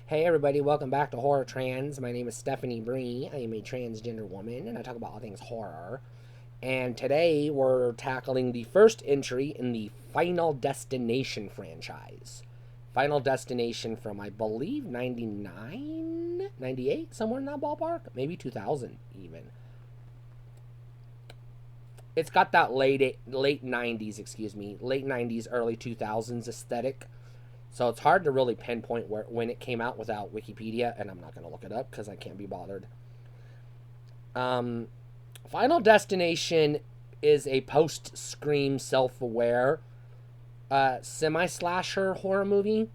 Hey everybody, welcome back to Horror Trans. My name is Stephanie Bree. I am a transgender woman and I talk about all things horror. And today we're tackling the first entry in the Final Destination franchise. Final Destination from, I believe, 99, 98, somewhere in that ballpark? Maybe 2000 even. It's got that late 90s, late 90s, early 2000s aesthetic. So it's hard to really pinpoint when it came out without Wikipedia, and I'm not going to look it up because I can't be bothered. Um, Final Destination is a post-Scream self-aware semi-slasher horror movie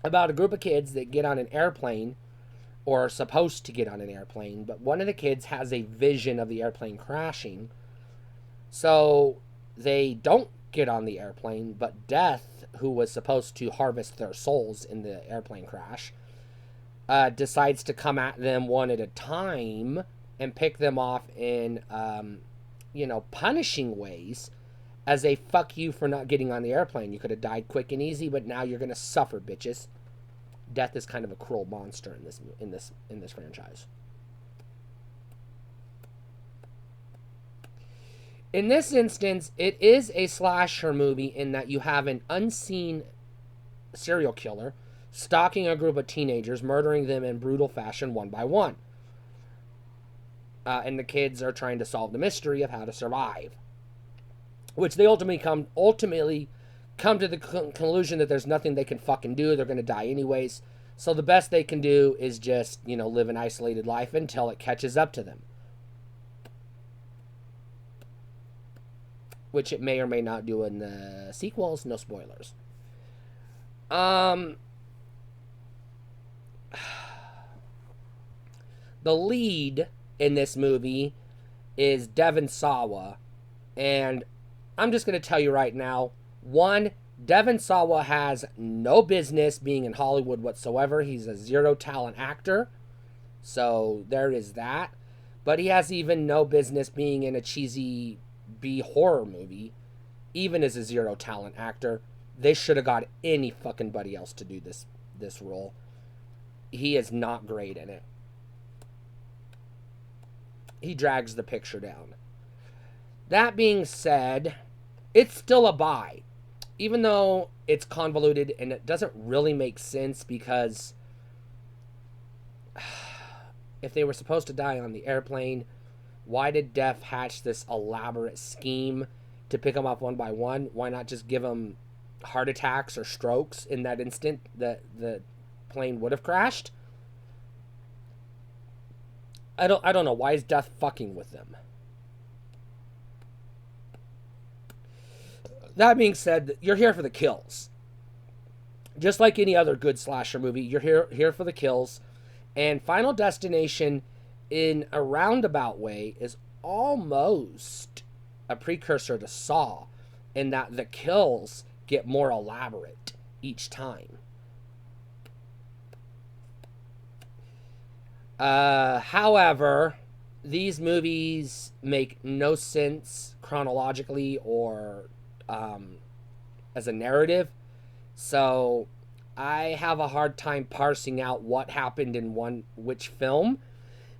about a group of kids that get on an airplane, or are supposed to get on an airplane, but one of the kids has a vision of the airplane crashing. So they don't get on the airplane, but Death, who was supposed to harvest their souls in the airplane crash, decides to come at them one at a time and pick them off in, punishing ways as a fuck you for not getting on the airplane. You could have died quick and easy, but now you're gonna suffer, bitches. Death is kind of a cruel monster in this franchise. In this instance, it is a slasher movie in that you have an unseen serial killer stalking a group of teenagers, murdering them in brutal fashion one by one. And the kids are trying to solve the mystery of how to survive, which they ultimately come to the conclusion that there's nothing they can fucking do. They're going to die anyways. So the best they can do is just, live an isolated life until it catches up to them, which it may or may not do in the sequels. No spoilers. The lead in this movie is Devon Sawa, and I'm just going to tell you right now, one, Devon Sawa has no business being in Hollywood whatsoever. He's a zero talent actor, so there is that. But he has even no business being in a cheesy B horror movie, even as a zero talent actor. They should have got any fucking buddy else to do this role. He is not great in it. He drags the picture down. That being said, it's still a buy, even though it's convoluted and it doesn't really make sense because if they were supposed to die on the airplane, why did Death hatch this elaborate scheme to pick them up one by one? Why not just give them heart attacks or strokes in that instant that the plane would have crashed? I don't know. Why is Death fucking with them? That being said, you're here for the kills. Just like any other good slasher movie, you're here for the kills. And Final Destination, in a roundabout way, is almost a precursor to Saw, in that the kills get more elaborate each time. However, these movies make no sense chronologically or as a narrative. So I have a hard time parsing out what happened in which film,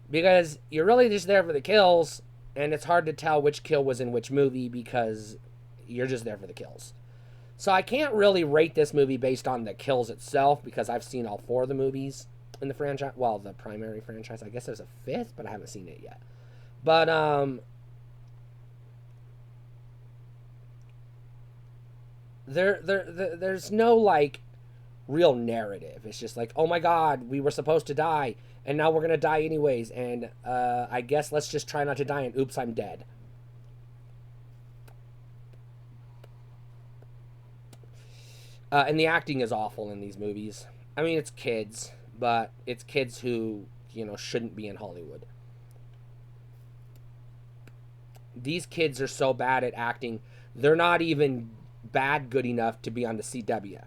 because you're really just there for the kills, and it's hard to tell which kill was in which movie because you're just there for the kills. So I can't really rate this movie based on the kills itself because I've seen all four of the movies in the franchise. Well, the primary franchise. I guess there's a fifth, but I haven't seen it yet. But there's no like real narrative. It's just like, oh my god, we were supposed to die, and now we're gonna die anyways, and I guess let's just try not to die, and oops, I'm dead. And the acting is awful in these movies. I mean, it's kids, but it's kids who, shouldn't be in Hollywood. These kids are so bad at acting, they're not even bad good enough to be on the CW.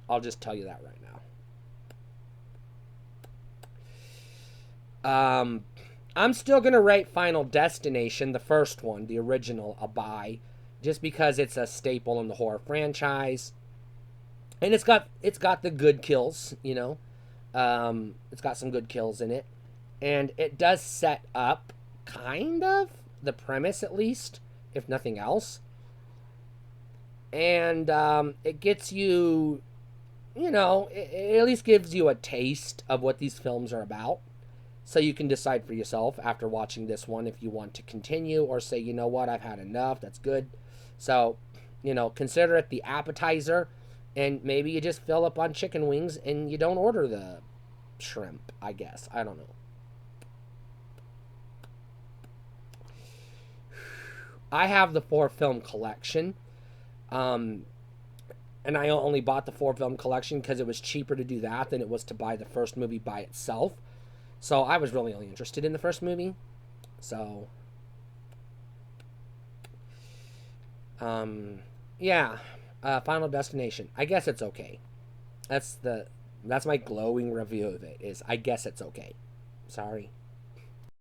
I'll just tell you that right now. I'm still going to rate Final Destination, the first one, the original, a buy, just because it's a staple in the horror franchise. And it's got the good kills, you know. It's got some good kills in it, and it does set up kind of the premise, at least, if nothing else. And it gets you, it at least gives you a taste of what these films are about. So you can decide for yourself after watching this one if you want to continue or say, you know what, I've had enough. That's good. So, consider it the appetizer, and maybe you just fill up on chicken wings and you don't order the shrimp, I guess. I don't know. I have the four film collection. Um, and I only bought the four film collection because it was cheaper to do that than it was to buy the first movie by itself. So I was really only interested in the first movie. So, um, yeah, Final Destination. I guess it's okay. That's the that's my glowing review of it. Is I guess it's okay. Sorry.